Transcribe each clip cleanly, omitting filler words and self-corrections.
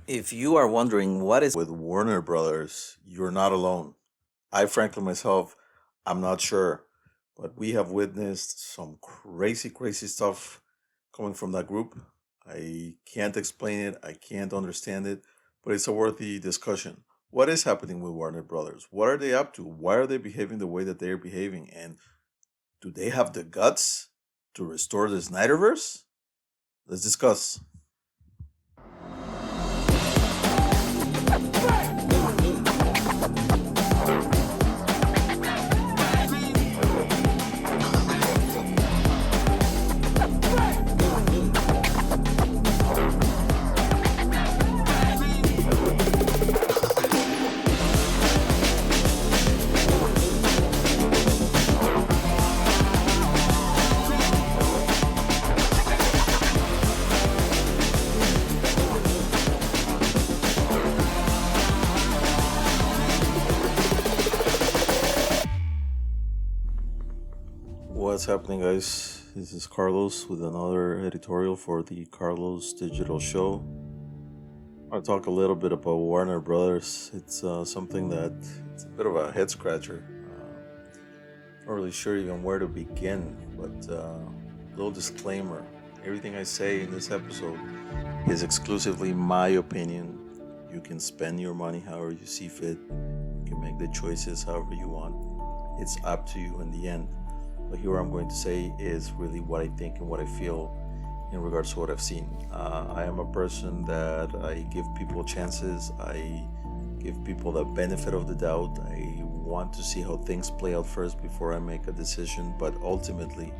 If you are wondering what is with Warner Brothers, you're not alone. I frankly myself, I'm not sure, but we have witnessed some crazy, crazy stuff coming from that group. I can't explain it, I can't understand it, but it's a worthy discussion. What is happening with Warner Brothers? What are they up to? Why are they behaving the way that they are behaving? And do they have the guts to restore the Snyderverse? Let's discuss. What's happening, guys? This is Carlos with another editorial for the Carlos Digital Show. I'll talk a little bit about Warner Brothers. It's something that it's a bit of a head scratcher. Not really sure even where to begin, but little disclaimer: everything I say in this episode is exclusively my opinion. You can spend your money however you see fit. You can make the choices however you want. It's up to you in the end. But here, what I'm going to say is really what I think and what I feel in regards to what I've seen. I am a person that I give people chances. I give people the benefit of the doubt. I want to see how things play out first before I make a decision. But ultimately,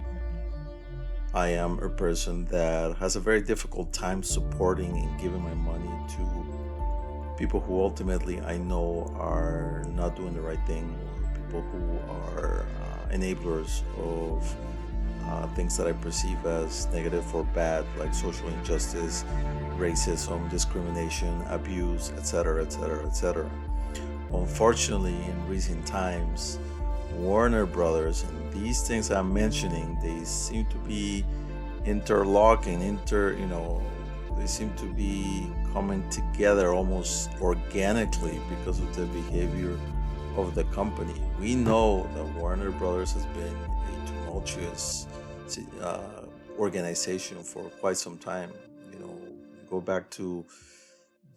I am a person that has a very difficult time supporting and giving my money to people who ultimately I know are not doing the right thing, or people who are enablers of things that I perceive as negative or bad, like social injustice, racism, discrimination, abuse, etc., etc., etc. Unfortunately, in recent times, Warner Brothers and these things I'm mentioning, they seem to be interlocking, they seem to be coming together almost organically because of the behavior of the company. We know that Warner Brothers has been a tumultuous organization for quite some time. Go back to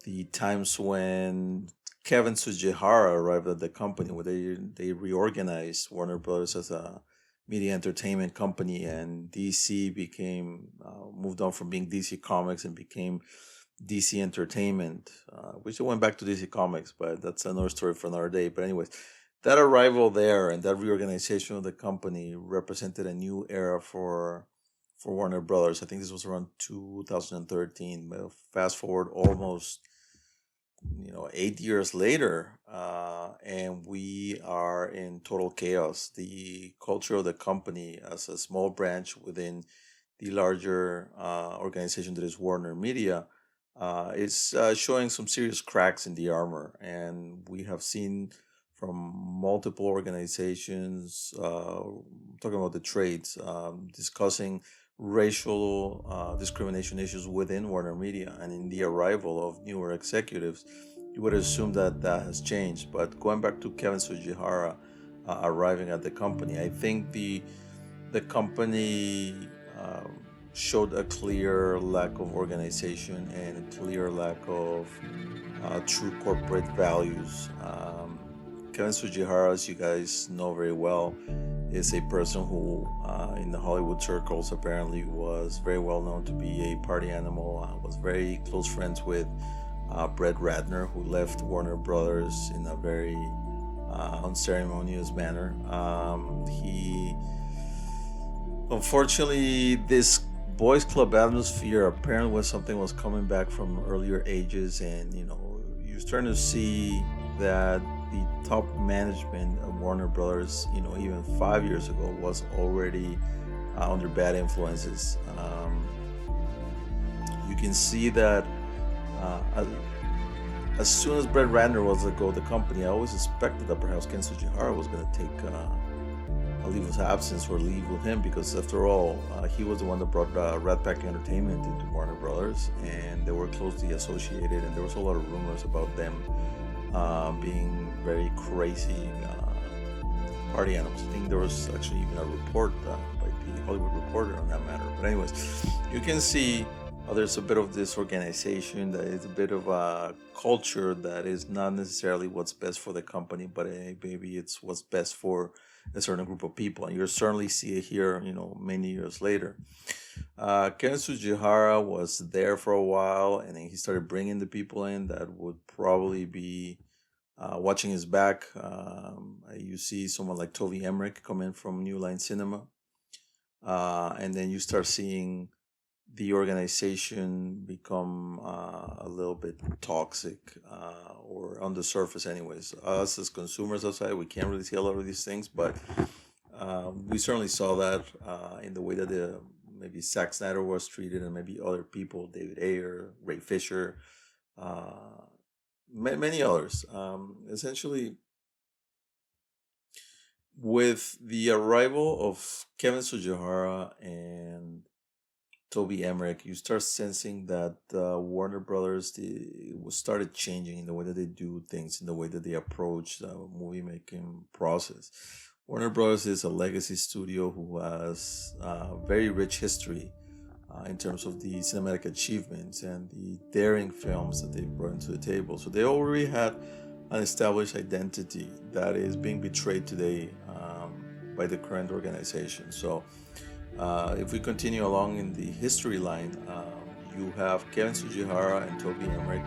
the times when Kevin Sujihara arrived at the company, where they reorganized Warner Brothers as a media entertainment company, and DC became moved on from being DC Comics and became DC Entertainment, which went back to DC Comics, but that's another story for another day. But anyways, that arrival there and that reorganization of the company represented a new era for Warner Brothers. I think this was around 2013. But fast forward almost 8 years later, and we are in total chaos. The culture of the company as a small branch within the larger organization that is Warner Media is showing some serious cracks in the armor. And we have seen from multiple organizations, talking about the trades, discussing racial discrimination issues within Warner Media. And in the arrival of newer executives, you would assume that that has changed. But going back to Kevin Sujihara arriving at the company, I think the company showed a clear lack of organization and a clear lack of true corporate values. Kevin Sujihara, as you guys know very well, is a person who, in the Hollywood circles, apparently was very well known to be a party animal. Was very close friends with Brett Ratner, who left Warner Brothers in a very unceremonious manner. He, unfortunately, this boys club atmosphere apparently was something was coming back from earlier ages, and you're starting to see that the top management of Warner Brothers, even 5 years ago, was already under bad influences. You can see that as soon as Brett Ratner was let go of the company, I always suspected that perhaps Ken Sujihara was going to take leave of absence or leave with him, because after all, he was the one that brought Rat Pack Entertainment into Warner Brothers, and they were closely associated, and there was a lot of rumors about them being very crazy party animals. I think there was actually even a report by the Hollywood Reporter on that matter. But anyways, you can see there's a bit of this organization that is a bit of a culture that is not necessarily what's best for the company, but maybe it's what's best for a certain group of people. And you certainly see it here, many years later. Ken Sujihara was there for a while, and then he started bringing the people in that would probably be watching his back. You see someone like Toby Emmerich come in from New Line Cinema, and then you start seeing the organization become a little bit toxic, or on the surface anyways. Us as consumers outside, we can't really see a lot of these things, but we certainly saw that in the way that maybe Zack Snyder was treated, and maybe other people, David Ayer, Ray Fisher, many others. Essentially, with the arrival of Kevin Sujihara and Toby Emmerich, you start sensing that Warner Brothers started changing in the way that they do things, in the way that they approach the movie making process. Warner Brothers is a legacy studio who has a very rich history in terms of the cinematic achievements and the daring films that they brought to the table. So they already had an established identity that is being betrayed today by the current organization. So if we continue along in the history line, you have Kevin Sujihara and Toby Emmerich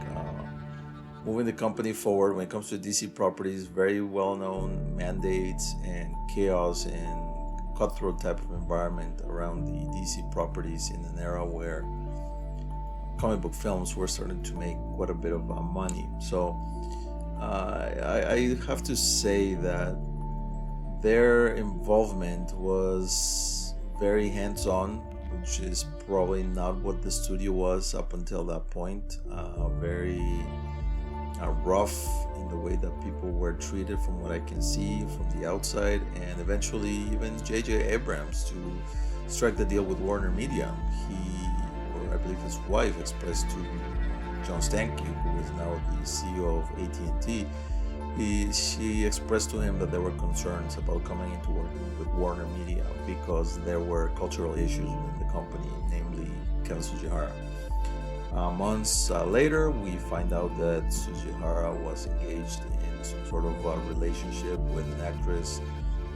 moving the company forward when it comes to DC properties. Very well-known mandates and chaos and cutthroat type of environment around the DC properties in an era where comic book films were starting to make quite a bit of money. So I have to say that their involvement was very hands-on, which is probably not what the studio was up until that point. Very rough in the way that people were treated, from what I can see from the outside, and eventually even J.J. Abrams, to strike the deal with Warner Media, or I believe his wife, expressed to John Stankey, who is now the CEO of AT&T, she expressed to him that there were concerns about coming into working with Warner Media because there were cultural issues within the company, namely Kevin Sujihara. Months later, we find out that Sujihara was engaged in some sort of relationship with an actress,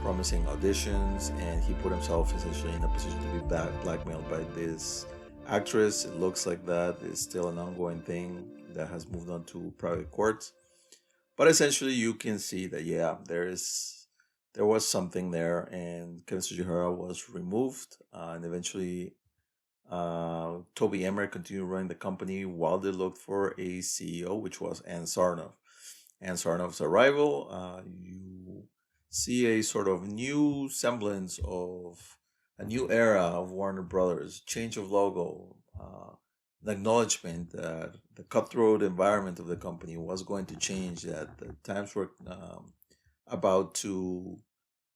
promising auditions, and he put himself essentially in a position to be blackmailed by this actress. It looks like that is still an ongoing thing that has moved on to private courts. But essentially, you can see that, yeah, there was something there, and Kevin Sujihara was removed, and eventually Toby Emmerich continued running the company while they looked for a CEO, which was Ann Sarnoff. Ann Sarnoff's arrival, you see a sort of new semblance of a new era of Warner Brothers, change of logo, the acknowledgement that the cutthroat environment of the company was going to change, that the times were about to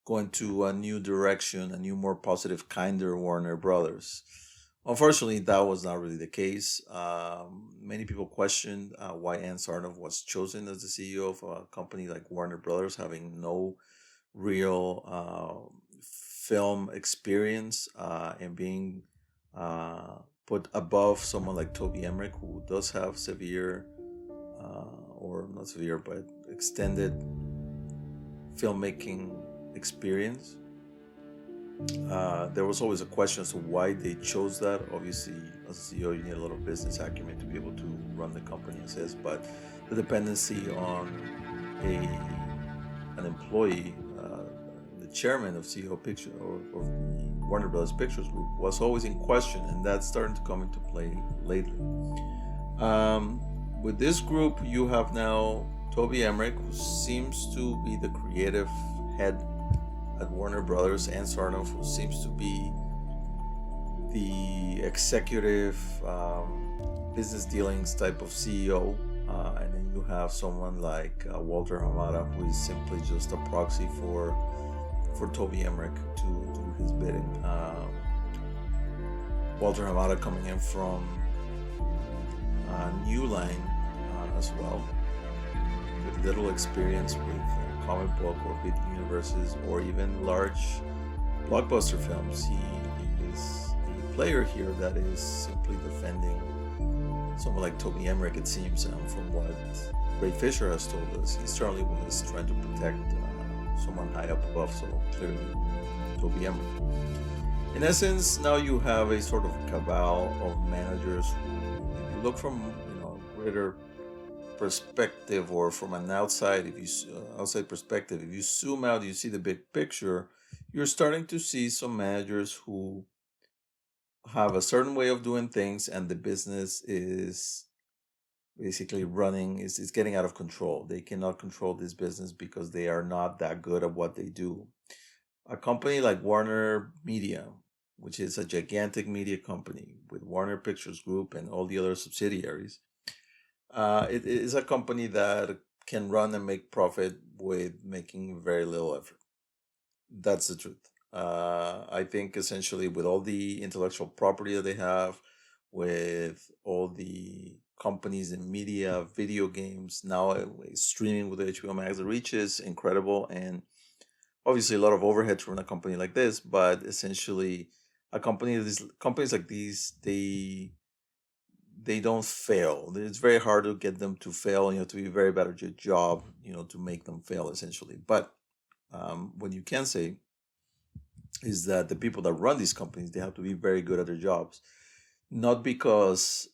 go into a new direction, a new, more positive, kinder Warner Brothers. Unfortunately, that was not really the case. Many people questioned why Ann Sarnoff was chosen as the CEO of a company like Warner Brothers, having no real film experience, and being put above someone like Toby Emmerich, who does have severe, or not severe, but extended filmmaking experience. There was always a question as to why they chose that. Obviously, as a CEO, you need a lot of business acumen to be able to run the company as is, but the dependency on an employee, the chairman of CEO Picture or of the Warner Bros. Pictures Group, was always in question, and that's starting to come into play lately. With this group, you have now Toby Emmerich, who seems to be the creative head at Warner Brothers, and Sarnoff, who seems to be the executive business dealings type of CEO, and then you have someone like Walter Hamada, who is simply just a proxy for for Toby Emmerich to do his bidding. Walter Hamada coming in from New Line as well, with little experience with comic book or big universes or even large blockbuster films. He is a player here that is simply defending someone like Toby Emmerich, it seems, from what Ray Fisher has told us. He certainly was trying to protect someone high up above, so clearly Toby Emmerich. In essence, now you have a sort of cabal of managers who, if you look from greater perspective or from an outside perspective, if you zoom out, you see the big picture. You're starting to see some managers who have a certain way of doing things, and the business is basically is getting out of control. They cannot control this business because they are not that good at what they do. A company like Warner Media, which is a gigantic media company with Warner Pictures Group and all the other subsidiaries, it is a company that can run and make profit with making very little effort. That's the truth. I think essentially with all the intellectual property that they have, with all the companies in media, video games, now streaming with HBO Max, the reach is incredible, and obviously a lot of overhead to run a company like this. But essentially, companies like these, they don't fail. It's very hard to get them to fail. You have to be very bad at your job, to make them fail, essentially. But what you can say is that the people that run these companies, they have to be very good at their jobs. Not because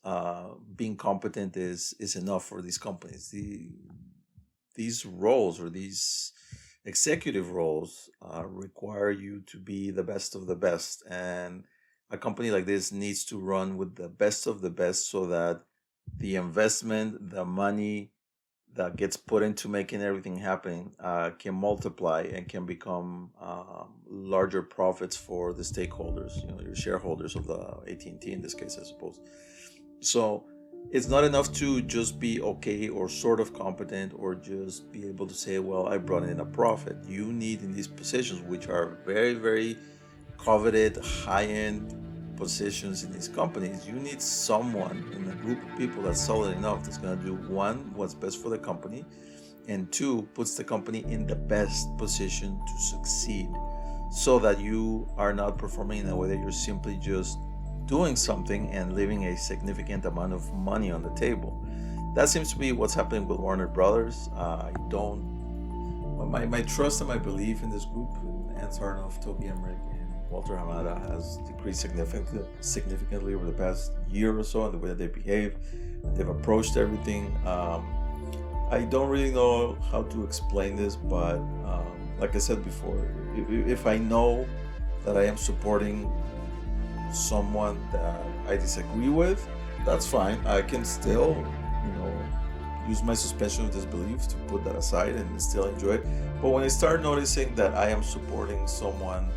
being competent is enough for these companies. These roles, or these executive roles, require you to be the best of the best. And a company like this needs to run with the best of the best, so that the investment, the money that gets put into making everything happen can multiply and can become larger profits for the stakeholders, your shareholders of the AT&T in this case, I suppose. So it's not enough to just be okay or sort of competent, or just be able to say, well, I brought in a profit. You need, in these positions, which are very, very coveted, high-end positions in these companies, you need someone in a group of people that's solid enough, that's going to do, one, what's best for the company, and two, puts the company in the best position to succeed, so that you are not performing in a way that you're simply just doing something and leaving a significant amount of money on the table. That seems to be what's happening with Warner Brothers. My trust and my belief in this group, Ann Sarnoff, Toby Emmerich, and Walter Hamada, has decreased significantly over the past year or so in the way that they behave. They've approached everything. I don't really know how to explain this, but like I said before, if I know that I am supporting someone that I disagree with, that's fine. I can still, use my suspension of disbelief to put that aside and still enjoy it. But when I start noticing that I am supporting someone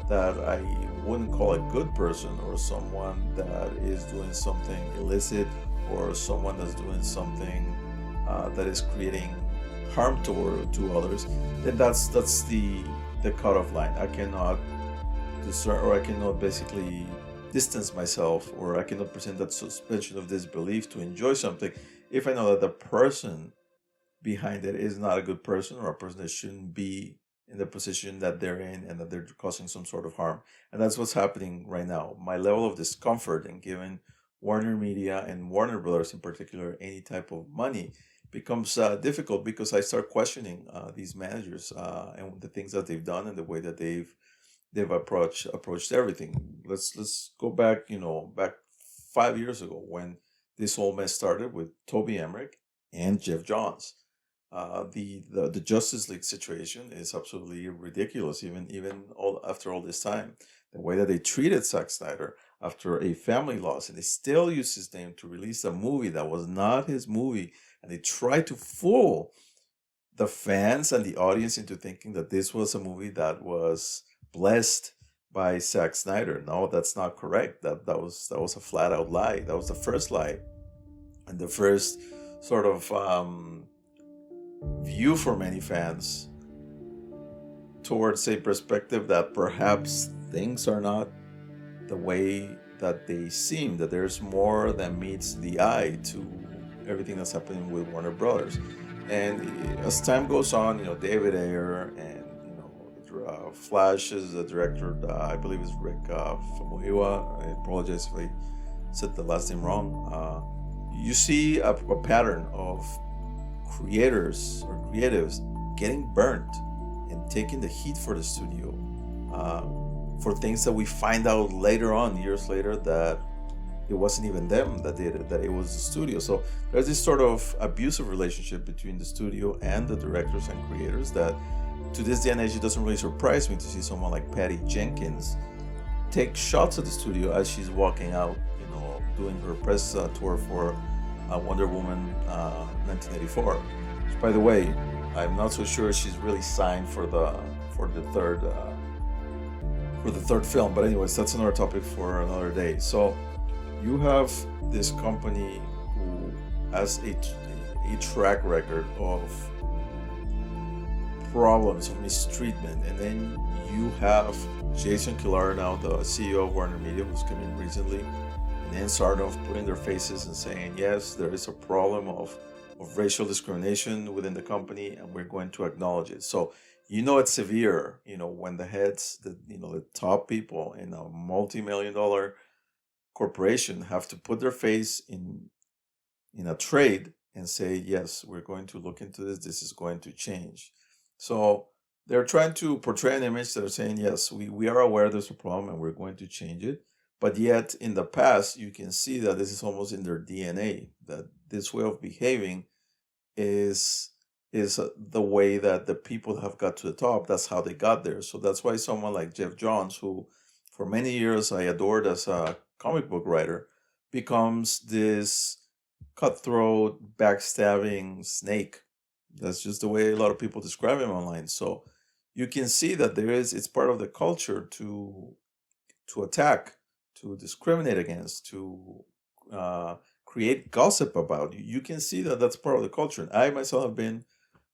that I wouldn't call a good person, or someone that is doing something illicit, or someone that's doing something that is creating harm to others, then that's the cutoff line. I cannot discern, or I cannot basically distance myself, or I cannot present that suspension of disbelief to enjoy something if I know that the person behind it is not a good person, or a person that shouldn't be in the position that they're in, and that they're causing some sort of harm. And that's what's happening right now. My level of discomfort in giving Warner Media and Warner Brothers in particular any type of money becomes difficult, because I start questioning these managers and the things that they've done, and the way that they've approached everything. Let's go back, back 5 years ago, when this whole mess started with Toby Emmerich and Jeff Johns. The Justice League situation is absolutely ridiculous, even after all this time. The way that they treated Zack Snyder after a family loss, and they still use his name to release a movie that was not his movie, and they tried to fool the fans and the audience into thinking that this was a movie that was blessed by Zack Snyder. No, that's not correct. That was a flat out lie. That was the first lie, and the first sort of view for many fans towards a perspective that perhaps things are not the way that they seem, that there's more than meets the eye to everything that's happening with Warner Brothers. And as time goes on, David Ayer and Flash is the director. I believe is Rick Famuyiwa. I apologize if I said the last name wrong. You see a pattern of creators or creatives getting burnt and taking the heat for the studio for things that we find out later on, years later, that it wasn't even them that did it, that it was the studio. So there's this sort of abusive relationship between the studio and the directors and creators that to this day and age, it doesn't really surprise me to see someone like Patty Jenkins take shots at the studio as she's walking out, doing her press tour for Wonder Woman 1984. Which, by the way, I'm not so sure she's really signed for the third film. But anyways, that's another topic for another day. So you have this company who has a track record of problems, of mistreatment, and then you have Jason Kilar, now the CEO of Warner Media, who's come in recently, and then Sarnoff putting their faces and saying, yes, there is a problem of racial discrimination within the company, and we're going to acknowledge it. So it's severe, when the heads, the top people in a multi-million-dollar corporation have to put their face in a trade and say, yes, we're going to look into this. This is going to change. So they're trying to portray an image that are saying, yes, we are aware there's a problem and we're going to change it. But yet in the past, you can see that this is almost in their DNA, that this way of behaving is the way that the people have got to the top. That's how they got there. So that's why someone like Jeff Johns, who for many years I adored as a comic book writer, becomes this cutthroat, backstabbing snake. That's just the way a lot of people describe him online. So you can see that it's part of the culture to attack, to discriminate against, to create gossip about. You can see that that's part of the culture. And I myself have been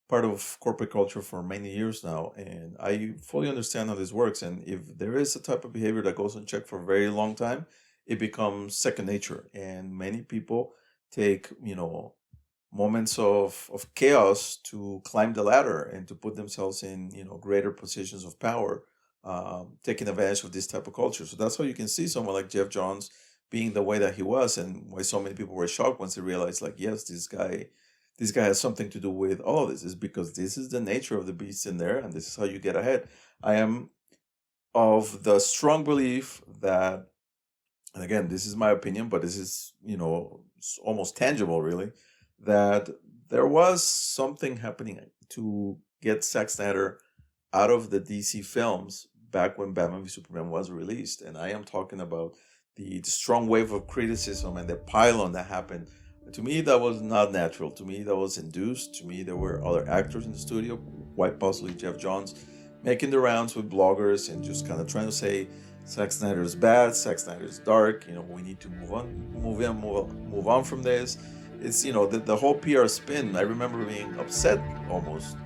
part of corporate culture for many years now, and I fully understand how this works. And if there is a type of behavior that goes unchecked for a very long time, it becomes second nature. And many people take, moments of chaos to climb the ladder and to put themselves in, greater positions of power, taking advantage of this type of culture. So that's how you can see someone like Jeff Johns being the way that he was, and why so many people were shocked once they realized, like, yes, this guy has something to do with all of this. Is because this is the nature of the beast in there, and this is how you get ahead. I am of the strong belief that, and again, this is my opinion, but this is, almost tangible, really, that there was something happening to get Zack Snyder out of the DC films back when Batman v Superman was released. And I am talking about the strong wave of criticism and the pile-on that happened. To me, that was not natural. To me, that was induced. To me, there were other actors in the studio, quite possibly Jeff Johns, making the rounds with bloggers and just kind of trying to say, Zack Snyder is bad, Zack Snyder is dark, we need to move on from this. It's, the whole PR spin. I remember being upset almost.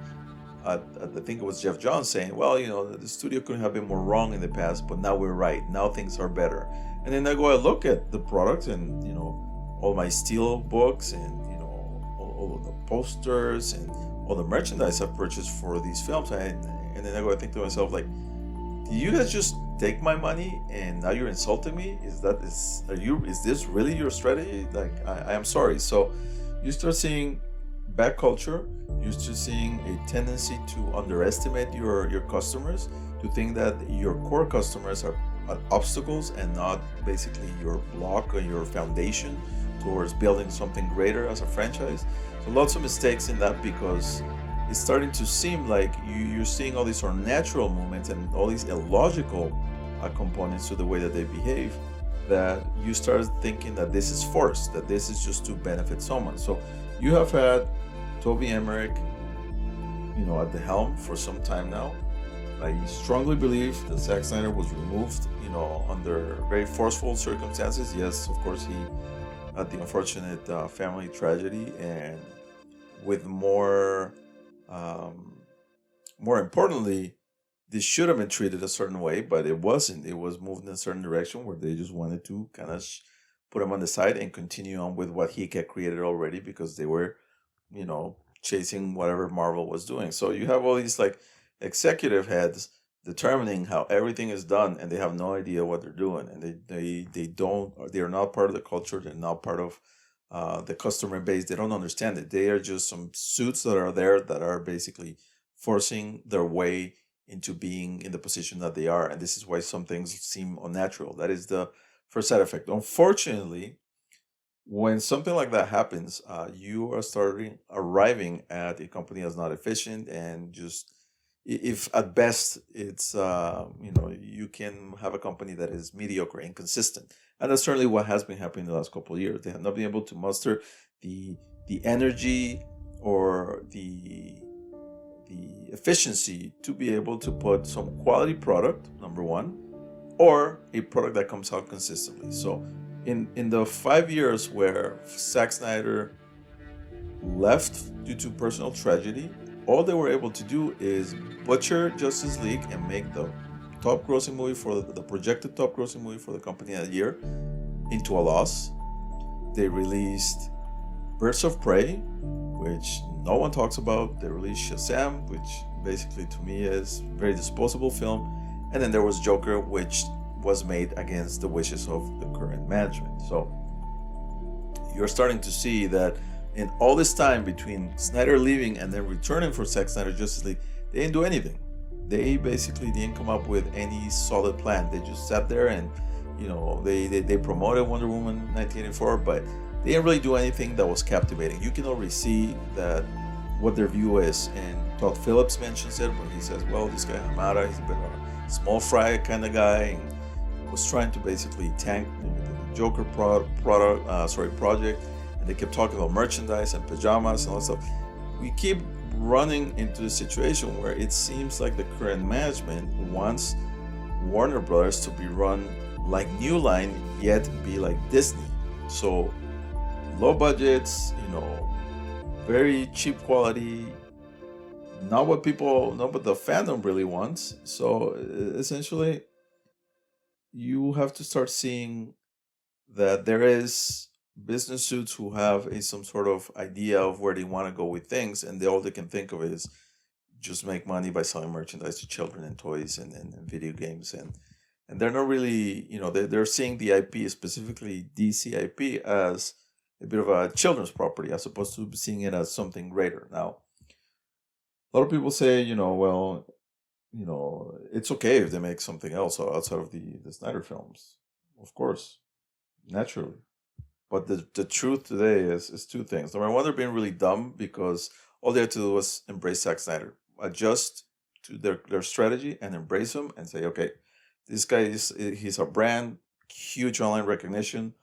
I think it was Jeff Johns saying, well, the studio couldn't have been more wrong in the past, but now we're right. Now things are better. And then I go and look at the product and, all my steel books and, all of the posters and all the merchandise I've purchased for these films. And then I go and think to myself, like, did you guys just take my money and now you're insulting me? Is this really your strategy? Like, I am sorry. So you start seeing bad culture. You start seeing a tendency to underestimate your customers, to think that your core customers are obstacles and not basically your block or your foundation towards building something greater as a franchise. So lots of mistakes in that, because it's starting to seem like you're seeing all these unnatural movements and all these illogical components to the way that they behave, that you start thinking that this is forced, that this is just to benefit someone. So you have had Toby Emmerich, at the helm for some time now. I strongly believe that Zack Snyder was removed, under very forceful circumstances. Yes, of course, he had the unfortunate family tragedy, and with more importantly, this should have been treated a certain way, but it wasn't. It was moved in a certain direction where they just wanted to kind of put him on the side and continue on with what he had created already because they were, chasing whatever Marvel was doing. So you have all these like executive heads determining how everything is done, and they have no idea what they're doing, and they are not part of the culture. They're not part of the customer base. They don't understand it. They are just some suits that are there that are basically forcing their way into being in the position that they are, and this is why some things seem unnatural. That is the first side effect. Unfortunately, when something like that happens, you are starting arriving at a company that's not efficient and just if at best it's you can have a company that is mediocre, inconsistent, and that's certainly what has been happening in the last couple of years. They have not been able to muster the energy or the efficiency to be able to put some quality product, number one, or a product that comes out consistently. So in the 5 years where Zack Snyder left due to personal tragedy, all they were able to do is butcher Justice League and make the top grossing movie for the projected top grossing movie for the company that year into a loss. They released Birds of Prey, which no one talks about. They released Shazam, which basically to me is a very disposable film. And then there was Joker, which was made against the wishes of the current management. So you're starting to see that in all this time between Snyder leaving and then returning for Zack Snyder Justice League, they didn't do anything. They basically didn't come up with any solid plan. They just sat there and, they promoted Wonder Woman 1984, but they didn't really do anything that was captivating. You can already see that what their view is, and Todd Phillips mentions it when he says, well, this guy Hamada, he's a bit of a small fry kind of guy, and was trying to basically tank the Joker project, and they kept talking about merchandise and pajamas and all that stuff. We keep running into a situation where it seems like the current management wants Warner Bros to be run like New Line, yet be like Disney. So low budgets, very cheap quality, not what the fandom really wants. So essentially, you have to start seeing that there is business suits who have some sort of idea of where they want to go with things, and all they can think of is just make money by selling merchandise to children and toys and video games, and they're not really, they're seeing the IP, specifically DC IP, as a bit of a children's property as opposed to seeing it as something greater. Now, a lot of people say, it's okay if they make something else outside of the Snyder films, of course, naturally. But the truth today is two things. Number one, they're being really dumb because all they had to do was embrace Zack Snyder, adjust to their strategy and embrace him and say, okay, this guy he's a brand, huge online recognition.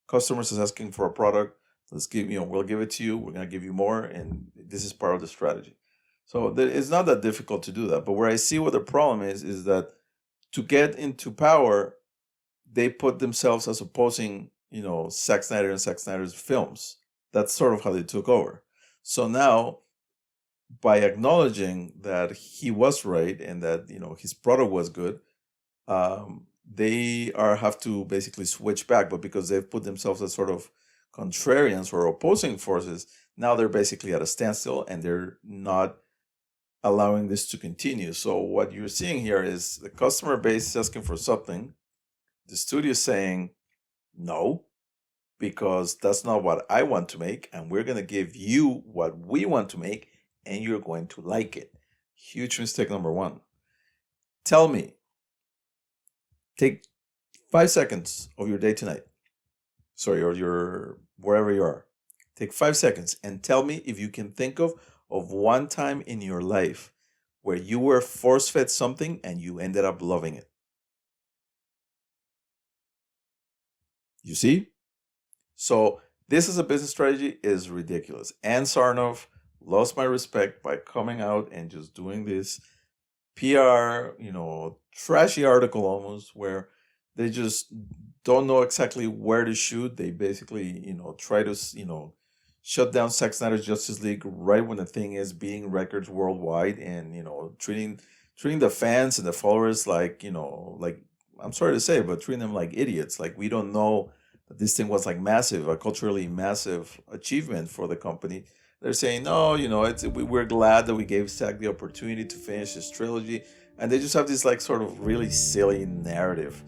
Customers is asking for a product. We'll give it to you. We're gonna give you more, and this is part of the strategy. So it's not that difficult to do that. But where I see what the problem is that to get into power, they put themselves as opposing, Zack Snyder and Zack Snyder's films. That's sort of how they took over. So now, by acknowledging that he was right and that his product was good, they have to basically switch back. But because they've put themselves as sort of contrarians or opposing forces, now they're basically at a standstill and they're not allowing this to continue. So what you're seeing here is the customer base is asking for something. The studio is saying no, because that's not what I want to make, and we're going to give you what we want to make, and you're going to like it. Huge mistake number one. Tell me, take 5 seconds of your day tonight, or your wherever you are. Take 5 seconds and tell me if you can think of one time in your life where you were force-fed something and you ended up loving it. You see? So this as a business strategy is ridiculous. And Sarnoff lost my respect by coming out and just doing this PR, trashy article almost, where they just don't know exactly where to shoot. They basically, try to, shut down Zack Snyder's Justice League right when the thing is beating records worldwide and, treating treating the fans and the followers like, like, I'm sorry to say, but treating them like idiots. Like we don't know that this thing was like massive, a culturally massive achievement for the company. They're saying, no, we're glad that we gave Zack the opportunity to finish his trilogy, and they just have this like sort of really silly narrative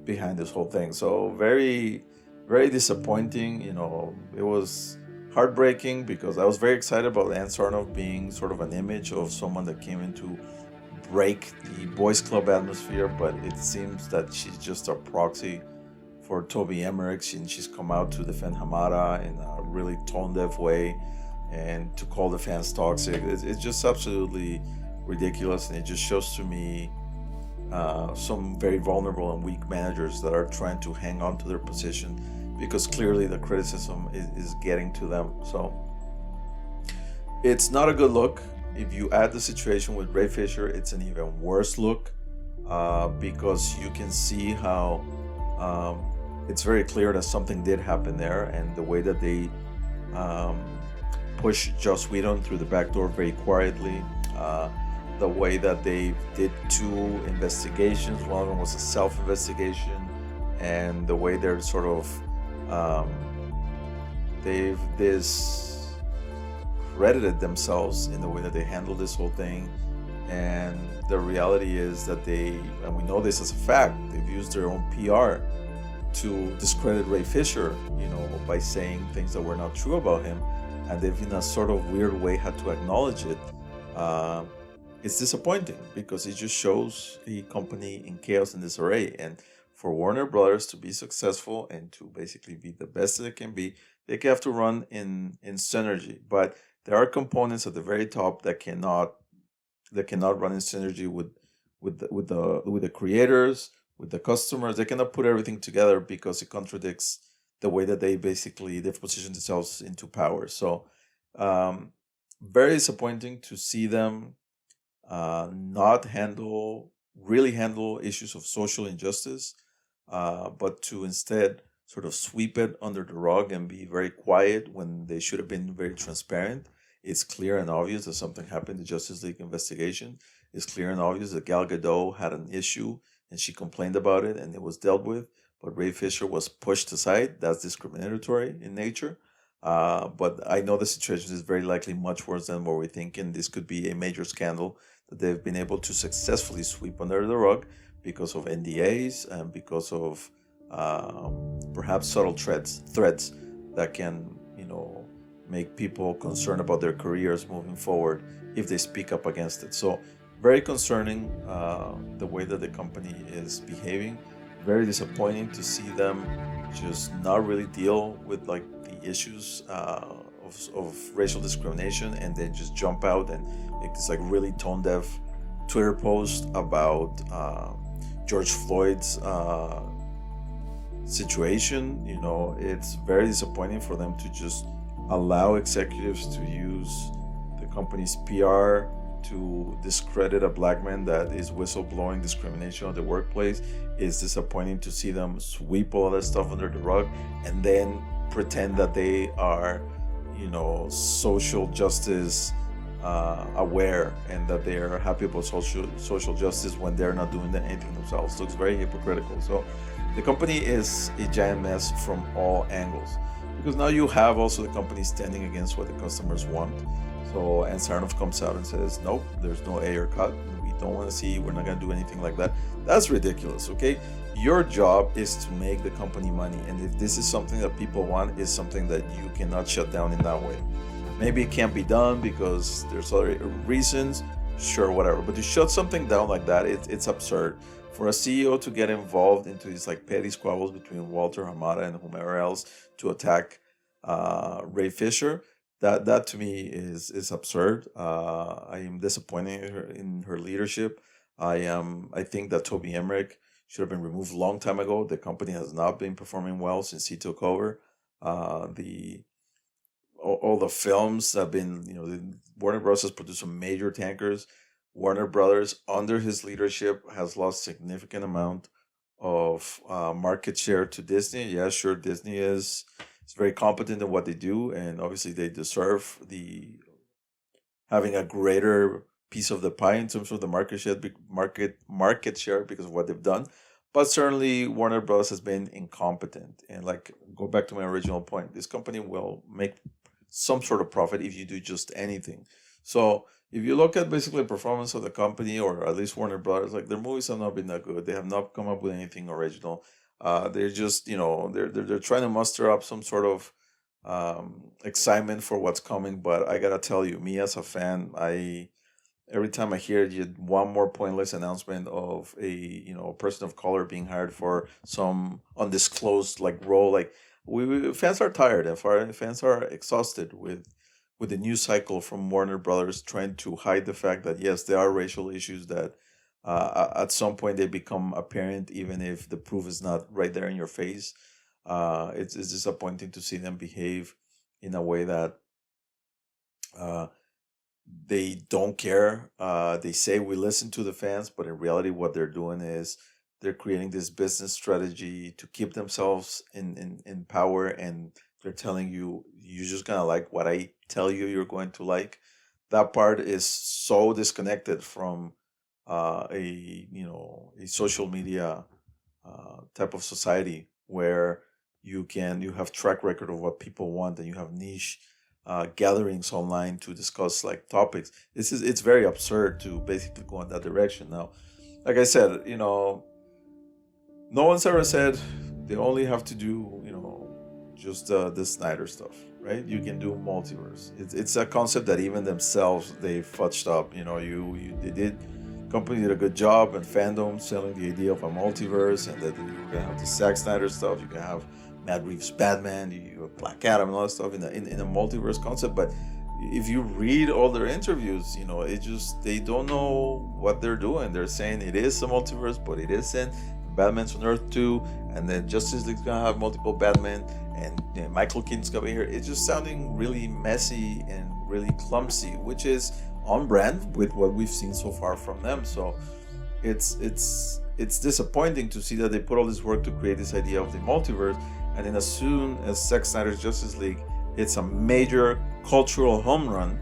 behind this whole thing. So very, very disappointing. It was heartbreaking because I was very excited about Anne Sarnoff being sort of an image of someone that came in to break the boys club atmosphere, but it seems that she's just a proxy for Toby Emmerich. She's come out to defend Hamada in a really tone deaf way and to call the fans toxic. It's just absolutely ridiculous, and it just shows to me some very vulnerable and weak managers that are trying to hang on to their position because clearly the criticism is getting to them. So it's not a good look. If you add the situation with Ray Fisher, it's an even worse look because you can see how it's very clear that something did happen there, and the way that they push Joss Whedon through the back door very quietly. The way that they did two investigations. One of them was a self-investigation, and the way they're sort of they've discredited themselves in the way that they handle this whole thing. And the reality is that and we know this as a fact, they've used their own PR to discredit Ray Fisher, by saying things that were not true about him, and they've in a sort of weird way had to acknowledge it. It's disappointing because it just shows the company in chaos and disarray. And for Warner Brothers to be successful and to basically be the best they can be, they have to run in synergy. But there are components at the very top that cannot run in synergy with the creators, with the customers. They cannot put everything together because it contradicts the way that they've positioned themselves into power. So very disappointing to see them not really handle issues of social injustice, but to instead sort of sweep it under the rug and be very quiet when they should have been very transparent. It's clear and obvious that something happened in the Justice League investigation. It's clear and obvious that Gal Gadot had an issue and she complained about it and it was dealt with, but Ray Fisher was pushed aside. That's discriminatory in nature. But I know the situation is very likely much worse than what we're thinking. This could be a major scandal that they've been able to successfully sweep under the rug because of NDAs and because of perhaps subtle threats that can, make people concerned about their careers moving forward if they speak up against it. So very concerning the way that the company is behaving. Very disappointing to see them just not really deal with like the issues of racial discrimination and then just jump out and make this like really tone deaf Twitter post about George Floyd's situation. It's very disappointing for them to just allow executives to use the company's PR to discredit a black man that is whistleblowing discrimination on the workplace. It's disappointing to see them sweep all that stuff under the rug and then pretend that they are, social justice aware and that they are happy about social justice when they're not doing anything themselves. Looks very hypocritical. So the company is a giant mess from all angles, because now you have also the company standing against what the customers want. So Ann Sarnoff comes out and says, nope, there's no Ayer cut. We don't want to see, we're not going to do anything like that. That's ridiculous, okay? Your job is to make the company money. And if this is something that people want, is something that you cannot shut down in that way. Maybe it can't be done because there's other reasons, sure, whatever. But to shut something down like that, it's absurd. For a CEO to get involved into these like petty squabbles between Walter Hamada and whomever else to attack Ray Fisher, that to me is absurd. I am disappointed in her leadership. I think that Toby Emmerich should have been removed a long time ago. The company has not been performing well since he took over. All the films have been, Warner Bros has produced some major tankers. Warner Brothers, under his leadership, has lost significant amount of market share to Disney. Yeah, sure, Disney is very competent in what they do, and obviously they deserve having a greater piece of the pie in terms of the market share because of what they've done. But certainly Warner Bros has been incompetent. And like go back to my original point, this company will make some sort of profit if you do just anything. So if you look at basically the performance of the company, or at least Warner Brothers, like their movies have not been that good. They have not come up with anything original. They're just, they're trying to muster up some sort of excitement for what's coming. But I gotta tell you, me as a fan, I every time I hear one more pointless announcement of a person of color being hired for some undisclosed like role, like fans are tired and fans are exhausted with the news cycle from Warner Brothers trying to hide the fact that yes, there are racial issues that at some point they become apparent, even if the proof is not right there in your face. It's disappointing to see them behave in a way that uh, they don't care. They say we listen to the fans, but in reality, what they're doing is they're creating this business strategy to keep themselves in power, and they're telling you you're just gonna like what I tell you you're going to like. That part is so disconnected from a social media type of society where you have track record of what people want, and you have niche gatherings online to discuss like topics. It's very absurd to basically go in that direction. Now, like I said, no one's ever said they only have to do just the Snyder stuff, right? You can do multiverse. It's a concept that even themselves they fudged up. They did company did a good job and fandom selling the idea of a multiverse, and that you're gonna have the Zack Snyder stuff. You can have Matt Reeves Batman, you have Black Adam, and all that stuff in a multiverse concept. But if you read all their interviews, they don't know what they're doing. They're saying it is a multiverse, but it isn't. Batman's on Earth too, and then Justice League's gonna have multiple Batman, and Michael Keaton's gonna be here. It's just sounding really messy and really clumsy, which is on brand with what we've seen so far from them. So it's disappointing to see that they put all this work to create this idea of the multiverse, and then as soon as Zack Snyder's Justice League hits a major cultural home run,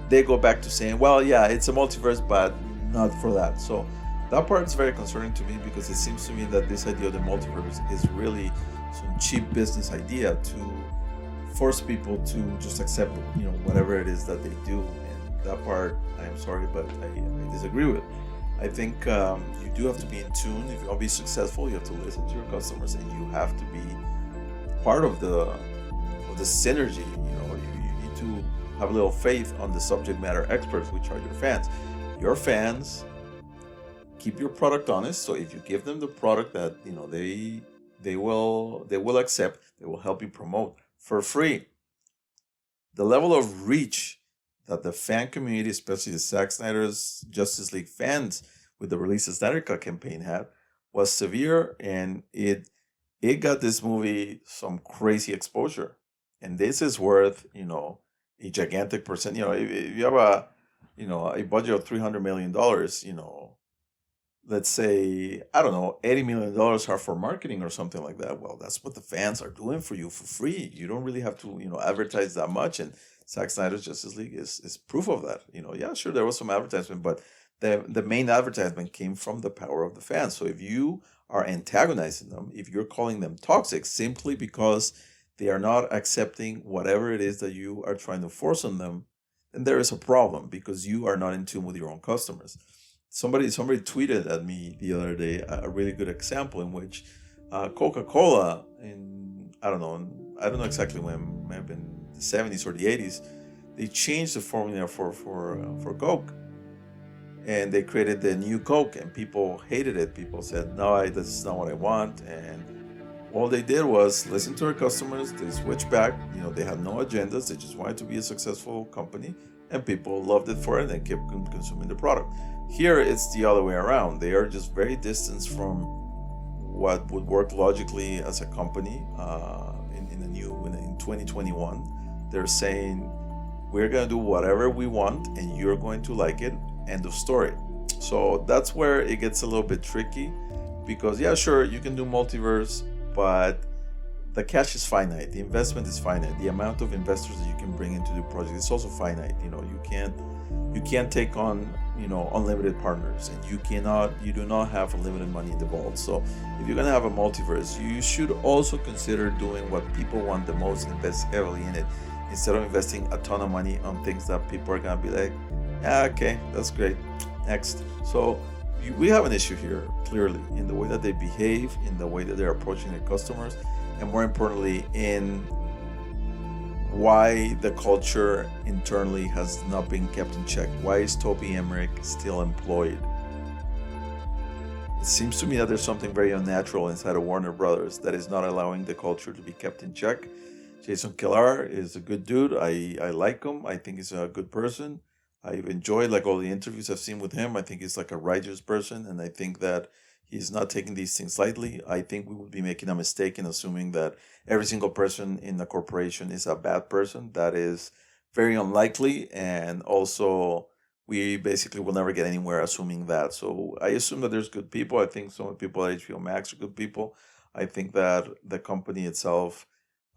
they go back to saying, well, yeah, it's a multiverse, but not for that. So that part is very concerning to me, because it seems to me that this idea of the multiverse is really some cheap business idea to force people to just accept whatever it is that they do. And that part, I am sorry, but I disagree with. I think you do have to be in tune. If you want to be successful, you have to listen to your customers, and you have to be part of the synergy. You need to have a little faith on the subject matter experts, which are your fans. Your fans keep your product honest. So if you give them the product that they will accept, they will help you promote for free. The level of reach that the fan community, especially the Zack Snyder's Justice League fans with the release of Snyder Cut campaign had, was severe, and it got this movie some crazy exposure. And this is worth a gigantic percent. If you have a budget of $300 million, let's say, I don't know, $80 million are for marketing or something like that. Well, that's what the fans are doing for you for free. You don't really have to, advertise that much. And Zack Snyder's Justice League is proof of that. Yeah, sure, there was some advertisement, but the main advertisement came from the power of the fans. So if you are antagonizing them, if you're calling them toxic simply because they are not accepting whatever it is that you are trying to force on them, then there is a problem, because you are not in tune with your own customers. Somebody tweeted at me the other day a really good example in which Coca-Cola I don't know exactly when, may have been the 70s or the 80s, they changed the formula for Coke, and they created the new Coke, and people hated it. People said, no, this is not what I want. And all they did was listen to their customers. They switched back. They had no agendas. They just wanted to be a successful company, and people loved it for it and kept consuming the product. Here, it's the other way around. They are just very distant from what would work logically as a company in 2021. They're saying, we're going to do whatever we want, and you're going to like it. End of story. So that's where it gets a little bit tricky, because yeah, sure, you can do multiverse, but the cash is finite, the investment is finite, the amount of investors that you can bring into the project is also finite. You can't take on unlimited partners, and you do not have unlimited money in the vault. So if you're going to have a multiverse, you should also consider doing what people want the most and invest heavily in it, instead of investing a ton of money on things that people are going to be like, yeah, okay, that's great, next. So we have an issue here, clearly, in the way that they behave, in the way that they're approaching their customers, and more importantly, in why the culture internally has not been kept in check. Why is Toby Emmerich still employed? It seems to me that there's something very unnatural inside of Warner Brothers that is not allowing the culture to be kept in check. Jason Kilar is a good dude. I like him. I think he's a good person. I've enjoyed like all the interviews I've seen with him. I think he's like a righteous person, and I think that he's not taking these things lightly. I think we would be making a mistake in assuming that every single person in the corporation is a bad person. That is very unlikely, and also we basically will never get anywhere assuming that. So I assume that there's good people. I think some of the people at HBO Max are good people. I think that the company itself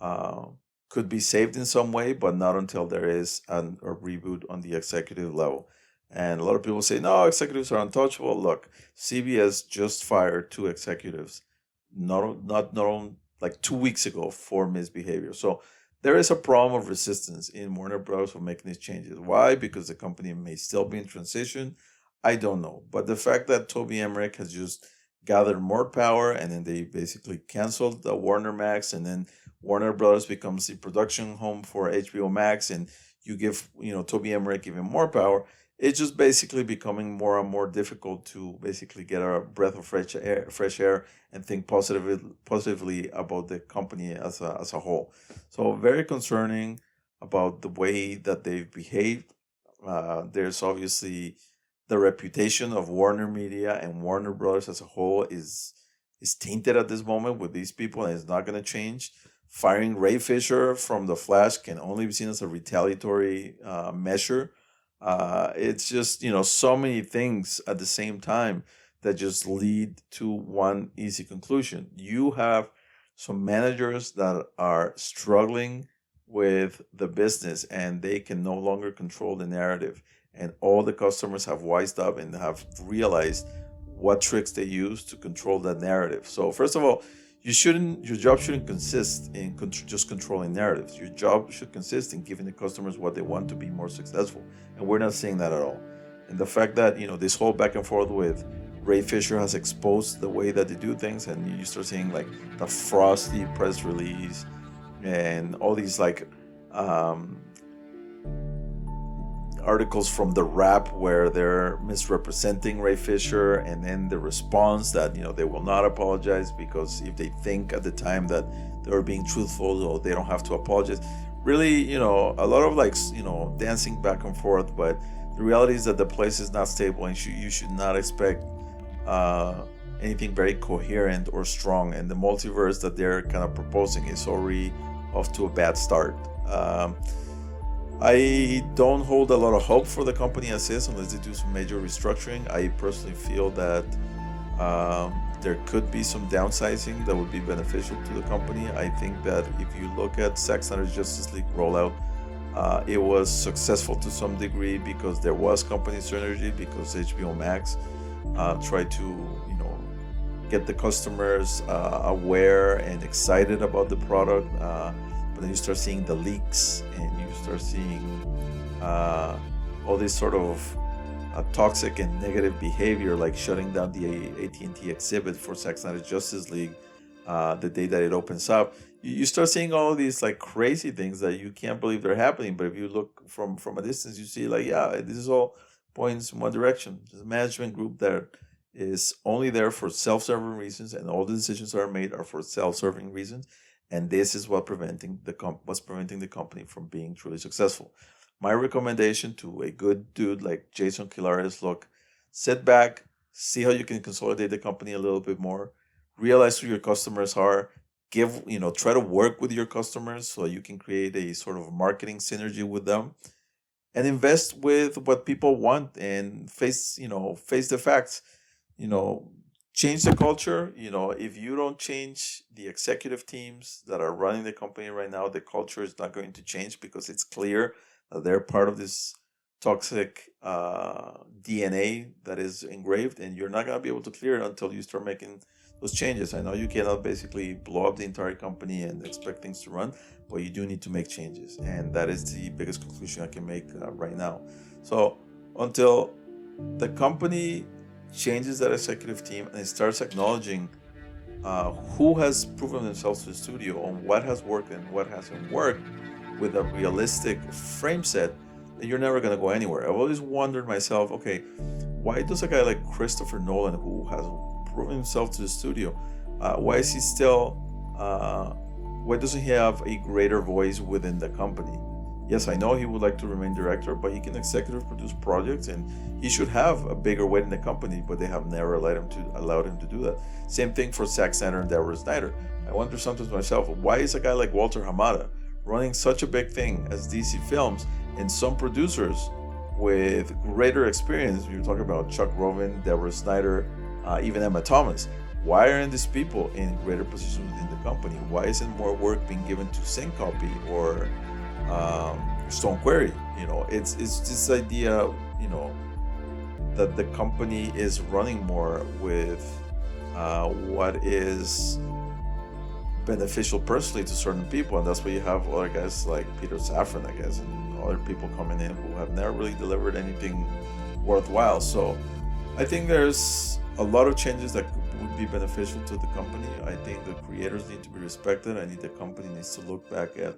uh, could be saved in some way, but not until there is a reboot on the executive level. And a lot of people say, no, executives are untouchable. Look, CBS just fired two executives, not on like 2 weeks ago for misbehavior. So there is a problem of resistance in Warner Bros. For making these changes. Why? Because the company may still be in transition. I don't know. But the fact that Toby Emmerich has just gathered more power, and then they basically canceled the Warner Max, and then Warner Brothers becomes the production home for HBO Max, and you give Toby Emmerich even more power. It's just basically becoming more and more difficult to basically get a breath of fresh air, and think positively about the company as a whole. So very concerning about the way that they've behaved. There's obviously the reputation of Warner Media and Warner Brothers as a whole is tainted at this moment with these people, and it's not going to change. Firing Ray Fisher from The Flash can only be seen as a retaliatory measure. It's just so many things at the same time that just lead to one easy conclusion. You have some managers that are struggling with the business, and they can no longer control the narrative, and all the customers have wised up and have realized what tricks they use to control that narrative. So first of all, your job shouldn't consist in just controlling narratives. Your job should consist in giving the customers what they want to be more successful, and we're not seeing that at all. And the fact that this whole back and forth with Ray Fisher has exposed the way that they do things, and you start seeing like the frosty press release and all these like um, articles from the Wrap where they're misrepresenting Ray Fisher, and then the response that they will not apologize because if they think at the time that they were being truthful, or they don't have to apologize. Really, a lot of like dancing back and forth, but the reality is that the place is not stable, and you should not expect uh, anything very coherent or strong. And the multiverse that they're kind of proposing is already off to a bad start. I don't hold a lot of hope for the company as is unless they do some major restructuring. I personally feel that there could be some downsizing that would be beneficial to the company. I think that if you look at Zack Snyder's Justice League rollout, it was successful to some degree because there was company synergy, because HBO Max tried to, get the customers aware and excited about the product. But then you start seeing the leaks, and you start seeing all this sort of toxic and negative behavior, like shutting down the AT&T exhibit for Zack Snyder's Justice League the day that it opens up. You start seeing all of these like crazy things that you can't believe they're happening. But if you look from a distance, you see like, yeah, this is all points in one direction. There's a management group that is only there for self-serving reasons, and all the decisions that are made are for self-serving reasons. And this is what's preventing the company from being truly successful. My recommendation to a good dude like Jason Kilar is: look, sit back, see how you can consolidate the company a little bit more, realize who your customers are, try to work with your customers so you can create a sort of marketing synergy with them, and invest with what people want, and face the facts. You know, change the culture. If you don't change the executive teams that are running the company right now, the culture is not going to change because it's clear that they're part of this toxic DNA that is engraved, and you're not going to be able to clear it until you start making those changes. I know you cannot basically blow up the entire company and expect things to run, but you do need to make changes, and that is the biggest conclusion I can make right now. So until the company changes that executive team and starts acknowledging who has proven themselves to the studio on what has worked and what hasn't worked with a realistic frame set, then you're never going to go anywhere. I've always wondered myself, okay, why does a guy like Christopher Nolan, who has proven himself to the studio, why is he still, why doesn't he have a greater voice within the company? Yes, I know he would like to remain director, but he can executive produce projects, and he should have a bigger weight in the company. But they have never allowed him to do that. Same thing for Zack Snyder and Deborah Snyder. I wonder sometimes myself, why is a guy like Walter Hamada running such a big thing as DC Films, and some producers with greater experience? You're talking about Chuck Roven, Deborah Snyder, even Emma Thomas. Why aren't these people in greater positions within the company? Why isn't more work being given to Syncopy or Stone Quarry? It's this idea, that the company is running more with what is beneficial personally to certain people, and that's why you have other guys like Peter Safran, I guess, and other people coming in who have never really delivered anything worthwhile. So I think there's a lot of changes that would be beneficial to the company. I think the creators need to be respected. I think the company needs to look back at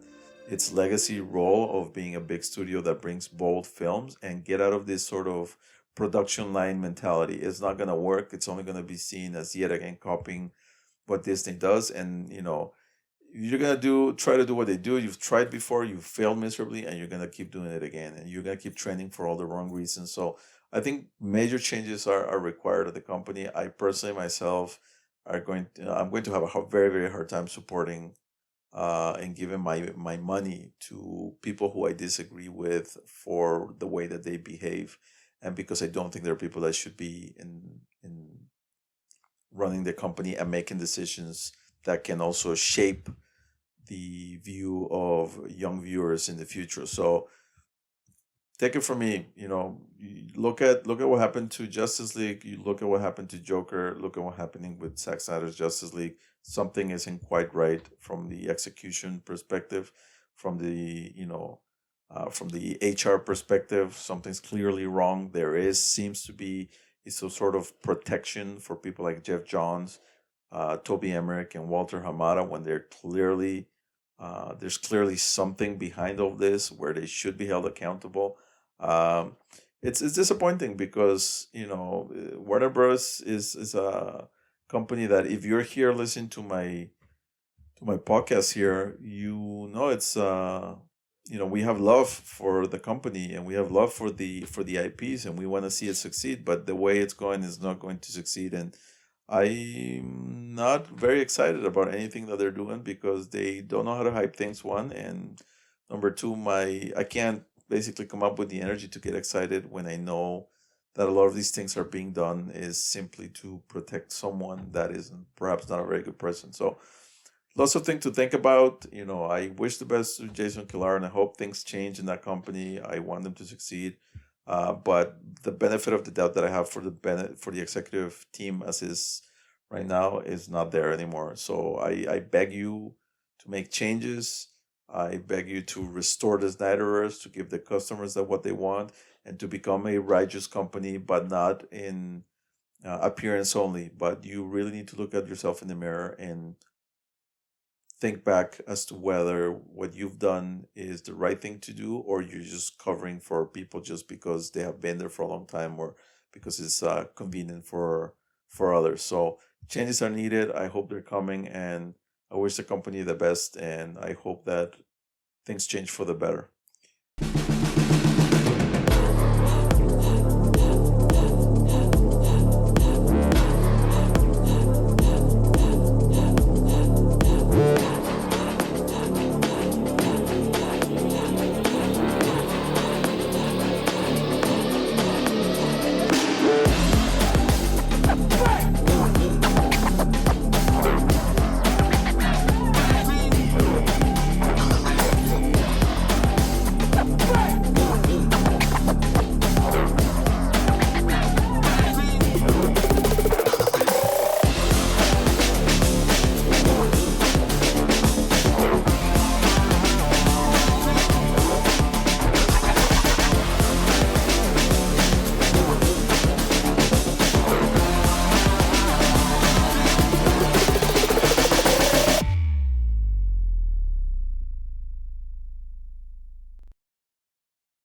its legacy role of being a big studio that brings bold films and get out of this sort of production line mentality. It's not going to work. It's only going to be seen as yet again copying what Disney does. And, you're going to try to do what they do. You've tried before, you've failed miserably, and you're going to keep doing it again. And you're going to keep trending for all the wrong reasons. So I think major changes are required at the company. I personally myself I'm going to have a very, very hard time supporting and giving my money to people who I disagree with for the way that they behave, and because I don't think there are people that should be in running the company and making decisions that can also shape the view of young viewers in the future. So take it from me, you look at what happened to Justice League. You look at what happened to Joker. Look at what's happening with Zack Snyder's Justice League. Something isn't quite right from the execution perspective, from the from the HR perspective. Something's clearly wrong. There seems to be some sort of protection for people like Jeff Johns, Toby Emmerich, and Walter Hamada when there's clearly something behind all this where they should be held accountable. um, it's disappointing because Warner Bros is a company that, if you're here listening to my podcast here, it's we have love for the company, and we have love for the IPs, and we want to see it succeed. But the way it's going is not going to succeed, and I'm not very excited about anything that they're doing because they don't know how to hype things. One, and number two, my I can't basically come up with the energy to get excited when I know that a lot of these things are being done is simply to protect someone that is perhaps not a very good person. So lots of things to think about. I wish the best to Jason Kilar, and I hope things change in that company. I want them to succeed. But the benefit of the doubt that I have for the executive team as is right now is not there anymore. So I beg you to make changes. I beg you to restore the Snyderverse, to give the customers that what they want, and to become a righteous company, but not in appearance only. But you really need to look at yourself in the mirror and think back as to whether what you've done is the right thing to do, or you're just covering for people just because they have been there for a long time, or because it's convenient for others. So changes are needed. I hope they're coming, and I wish the company the best, and I hope that things change for the better.